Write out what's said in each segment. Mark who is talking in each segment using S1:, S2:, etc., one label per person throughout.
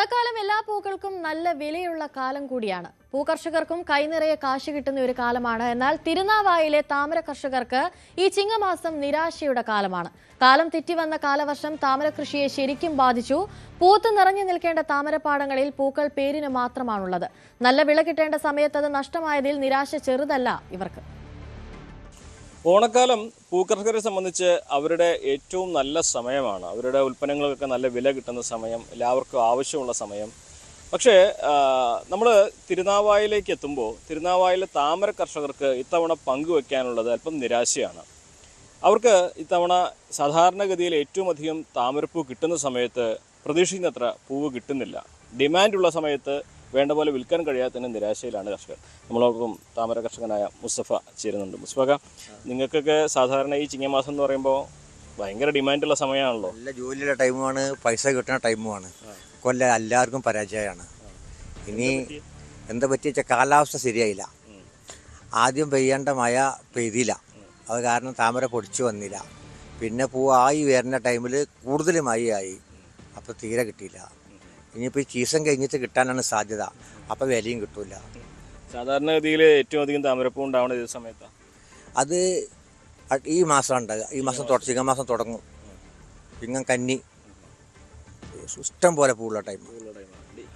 S1: ഓണക്കാലം എല്ലാ പൂക്കൾക്കും നല്ല വിലയുള്ള കാലം കൂടിയാണ്. പൂകർഷകർക്കും കൈനിറയെ കാശ് കിട്ടുന്ന ഒരു കാലമാണ്. എന്നാൽ തിരുനാവായിലെ താമര കർഷകർക്ക് ഈ ചിങ്ങമാസം നിരാശയുടെ കാലമാണ്. കാലം തെറ്റിവന്ന കാലവർഷം താമര കൃഷിയെ ശരിക്കും ബാധിച്ചു. പൂത്ത് നിറഞ്ഞു നിൽക്കേണ്ട താമരപ്പാടങ്ങളിൽ പൂക്കൾ പേരിന് മാത്രമാണുള്ളത്. നല്ല വിള കിട്ടേണ്ട സമയത്ത് അത് നഷ്ടമായതിൽ നിരാശ ചെറുതല്ല ഇവർക്ക്.
S2: ഓണക്കാലം പൂക്കർഷകരെ സംബന്ധിച്ച് അവരുടെ ഏറ്റവും നല്ല സമയമാണ്. അവരുടെ ഉൽപ്പന്നങ്ങൾക്കൊക്കെ നല്ല വില കിട്ടുന്ന സമയം, എല്ലാവർക്കും ആവശ്യമുള്ള സമയം. പക്ഷേ നമ്മൾ തിരുനാവായിലേക്ക് എത്തുമ്പോൾ തിരുനാവായിലെ താമര കർഷകർക്ക് ഇത്തവണ പങ്കുവെക്കാനുള്ളത് അല്പം നിരാശയാണ്. അവർക്ക് ഇത്തവണ സാധാരണഗതിയിൽ ഏറ്റവും അധികം താമരപ്പൂ കിട്ടുന്ന സമയത്ത് പ്രതീക്ഷിക്കുന്നത്ര പൂവ് കിട്ടുന്നില്ല. ഡിമാൻഡുള്ള സമയത്ത് വേണ്ട പോലെ വിൽക്കാൻ കഴിയാത്തതിന് നിരാശയിലാണ് കർഷകർ. നമ്മളോടൊപ്പം താമര കർഷകനായ മുസ്തഫ ചേരുന്നുണ്ട്. മുസ്തഫ, നിങ്ങൾക്കൊക്കെ സാധാരണ ഈ ചിങ്ങമാസം എന്ന് പറയുമ്പോൾ ഭയങ്കര ഡിമാൻഡുള്ള സമയമാണല്ലോ.
S3: നല്ല ജോലിയുടെ ടൈമുമാണ്, പൈസ കിട്ടുന്ന ടൈമുമാണ്. കൊല്ലം എല്ലാവർക്കും പരാജയമാണ്. ഇനി എന്താ പറ്റിയ കാലാവസ്ഥ ശരിയായില്ല. ആദ്യം പെയ്യേണ്ട മഴ പെയ്തില്ല, അത് കാരണം താമര പൊടിച്ചു വന്നില്ല. പിന്നെ പൂവായി വരുന്ന ടൈമിൽ കൂടുതൽ മഴയായി, അപ്പോൾ തീരെ കിട്ടിയില്ല. ഇനിയിപ്പോൾ ഈ സീസൺ കഴിഞ്ഞിട്ട് കിട്ടാനാണ് സാധ്യത, അപ്പോൾ വിലയും കിട്ടില്ല.
S2: സാധാരണഗതിയിൽ ഏറ്റവും അധികം താമരപ്പൂ ഉണ്ടാവുന്ന ഏത് സമയത്താണ്?
S3: അത് ഈ മാസം ഉണ്ടാകുക. ഈ മാസം ചിങ്ങമാസം തുടങ്ങും. ചിങ്ങം കന്നി ഇഷ്ടം പോലെ പൂവുള്ള ടൈം,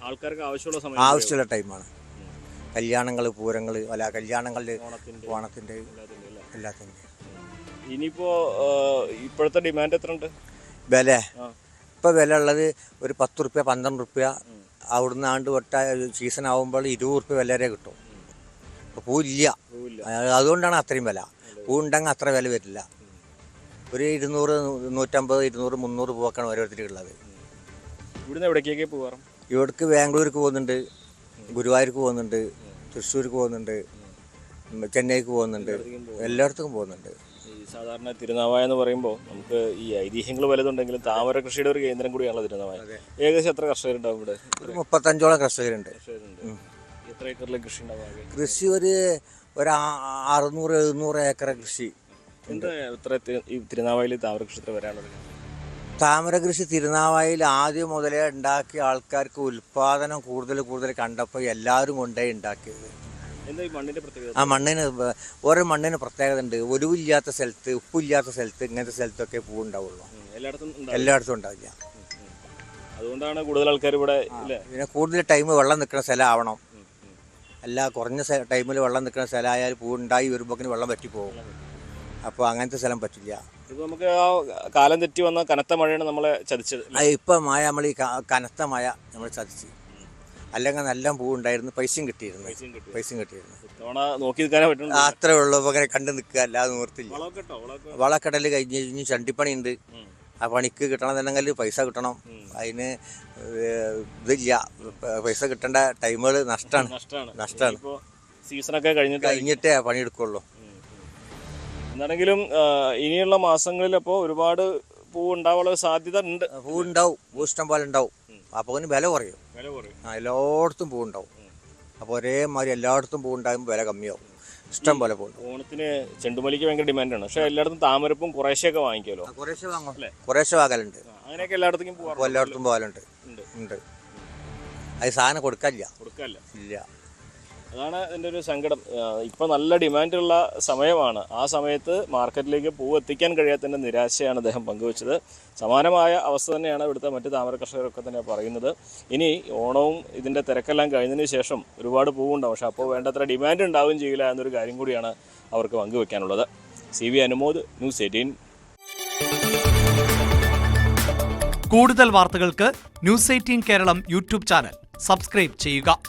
S2: ആൾക്കാർക്ക്
S3: ആവശ്യമുള്ള ടൈമാണ്. കല്യാണങ്ങൾ, പൂരങ്ങൾ, അല്ല കല്യാണങ്ങളിൽ, ഓണത്തിൻ്റെ എല്ലാത്തിൻ്റെ.
S2: ഇനിയിപ്പോൾ ഇപ്പോഴത്തെ ഡിമാൻഡ് എത്ര ഉണ്ട്?
S3: വില ഇപ്പോൾ വില ഉള്ളത് ഒരു 10 റുപ്യ 12 റുപ്യ. അവിടുന്ന് ആണ്ട് തൊട്ട സീസൺ ആകുമ്പോൾ 20 റുപ്യ വില വരെ കിട്ടും. ഇപ്പോൾ പൂവില്ല, അതുകൊണ്ടാണ് അത്രയും വില. പൂ ഉണ്ടെങ്കിൽ അത്ര വില വരില്ല. ഒരു 200, 150, 200, 300 പൂവൊക്കെയാണ് ഓരോരുത്തർക്കുള്ളത്.
S2: ഇവിടുന്ന് എവിടേക്കൊക്കെ പോകാറ്?
S3: ഇവിടേക്ക് ബാംഗ്ലൂർക്ക് പോകുന്നുണ്ട്, ഗുരുവായൂർക്ക് പോകുന്നുണ്ട്, തൃശ്ശൂർക്ക് പോകുന്നുണ്ട്, ചെന്നൈക്ക് പോകുന്നുണ്ട്, എല്ലായിടത്തും പോകുന്നുണ്ട്.
S2: സാധാരണ തിരുനാവായ എന്ന് പറയുമ്പോൾ നമുക്ക് ഈ ഐതിഹ്യങ്ങൾ വലുതുണ്ടെങ്കിലും താമര കൃഷിയുടെ ഒരു കേന്ദ്രം കൂടിയാണല്ലോ തിരുനാവായ. ഏകദേശം എത്ര കർഷകരുണ്ടാവും ഇവിടെ?
S3: ഒരു 35ഓളം കർഷകരുണ്ട്.
S2: എത്ര ഏക്കറിലെ കൃഷി ഉണ്ടാവും?
S3: കൃഷി ഒരു 600-700 ഏക്കർ കൃഷി.
S2: എന്താ ഇത്ര ഈ തിരുനാവായിൽ താമര കൃഷി ഇത്ര വരാനുള്ളത്?
S3: താമര കൃഷി തിരുനാവായിൽ ആദ്യം മുതലേ ഉണ്ടാക്കിയ ആൾക്കാർക്ക് ഉൽപ്പാദനം കൂടുതൽ കണ്ടപ്പോൾ എല്ലാവരും കൊണ്ടേ ഉണ്ടാക്കിയത്. ആ മണ്ണിന് ഓരോ മണ്ണിന് പ്രത്യേകത ഉണ്ട്. ഒലിവില്ലാത്ത സ്ഥലത്ത്, ഉപ്പില്ലാത്ത സ്ഥലത്ത്, ഇങ്ങനത്തെ സ്ഥലത്തൊക്കെ പൂ ഉണ്ടാവുള്ളൂ. എല്ലായിടത്തും ഉണ്ടാവില്ല.
S2: അതുകൊണ്ടാണ് കൂടുതൽ ആൾക്കാർ ഇവിടെ.
S3: പിന്നെ കൂടുതൽ ടൈം വെള്ളം നിൽക്കുന്ന സ്ഥലം ആവണം. അല്ല കുറഞ്ഞ ടൈമിൽ വെള്ളം നിൽക്കുന്ന സ്ഥലമായാൽ പൂ ഉണ്ടായി വരുമ്പോഴേക്കും വെള്ളം പറ്റിപ്പോകും. അപ്പോൾ അങ്ങനത്തെ സ്ഥലം പറ്റില്ല.
S2: ഇപ്പോൾ നമുക്ക് ആ കാലം തെറ്റി വന്ന കനത്ത മഴയാണ് നമ്മളെ ചതിച്ചത്.
S3: ഇപ്പം മഴ നമ്മൾ ഈ കനത്ത മഴ നമ്മൾ ചതിച്ച്. അല്ലെങ്കിൽ നല്ല പൂ ഉണ്ടായിരുന്നു, പൈസയും കിട്ടിയിരുന്നു. അത്രേ ഉള്ളൂ. അങ്ങനെ കണ്ടു നിൽക്കുക, അല്ലാതെ നിവർത്തില്ല. വളക്കെടൽ കഴിഞ്ഞ് ചണ്ടിപ്പണി ഉണ്ട്. ആ പണിക്ക് കിട്ടണമെന്നുണ്ടെങ്കിൽ പൈസ കിട്ടണം. അതിന് ഇതില്ല, പൈസ കിട്ടേണ്ട ടൈമുകൾ നഷ്ടമാണ്.
S2: സീസണൊക്കെ
S3: കഴിഞ്ഞിട്ടേ പണിയെടുക്കുള്ളൂ.
S2: എന്താണെങ്കിലും ഇനിയുള്ള മാസങ്ങളിൽ അപ്പോൾ ഒരുപാട് പൂ ഉണ്ടാവാനുള്ള സാധ്യത ഉണ്ട്.
S3: പൂ ഉണ്ടാവും, ഇഷ്ടം പോലെ ഉണ്ടാവും. അപ്പോൾ വില കുറയും. എല്ലായിടത്തും പൂ ഉണ്ടാവും. അപ്പോൾ ഒരേമാതിരി എല്ലായിടത്തും പൂ ഉണ്ടാകുമ്പോൾ വില കമ്മിയാവും. ഇഷ്ടം പോലെ പൂ.
S2: ഓണത്തിന് ചെണ്ടുമല്ലിക്ക് ഭയങ്കര ഡിമാൻഡാണ്. പക്ഷെ എല്ലായിടത്തും താമരപ്പും കുറേശ്ശൊക്കെ വാങ്ങിക്കുമല്ലോ.
S3: കുറേശ്ശെ വാങ്ങും, കുറേശ്ശെ വാങ്ങലുണ്ട്.
S2: അങ്ങനെയൊക്കെ എല്ലായിടത്തേക്കും
S3: എല്ലായിടത്തും പോകാനുണ്ട്. ഉണ്ട്. അത് സാധനം കൊടുക്കാനില്ല. ഇല്ല.
S2: അതാണ് എൻ്റെ ഒരു സങ്കടം. ഇപ്പോൾ നല്ല ഡിമാൻഡുള്ള സമയമാണ്. ആ സമയത്ത് മാർക്കറ്റിലേക്ക് പൂ എത്തിക്കാൻ കഴിയാത്തതിൻ്റെ നിരാശയാണ് അദ്ദേഹം പങ്കുവച്ചത്. സമാനമായ അവസ്ഥ തന്നെയാണ് ഇവിടുത്തെ മറ്റ് താമര കർഷകരൊക്കെ തന്നെ പറയുന്നത്. ഇനി ഓണവും ഇതിൻ്റെ തിരക്കെല്ലാം കഴിഞ്ഞതിന് ശേഷം ഒരുപാട് പൂവുണ്ടാവും, പക്ഷെ അപ്പോൾ വേണ്ടത്ര ഡിമാൻഡ് ഉണ്ടാവുകയും ചെയ്യില്ല എന്നൊരു കാര്യം കൂടിയാണ് അവർക്ക് പങ്കുവെക്കാനുള്ളത്. CV Anumod, News 18.
S4: കൂടുതൽ വാർത്തകൾക്ക് News 18 Keralam YouTube channel subscribe ചെയ്യുക.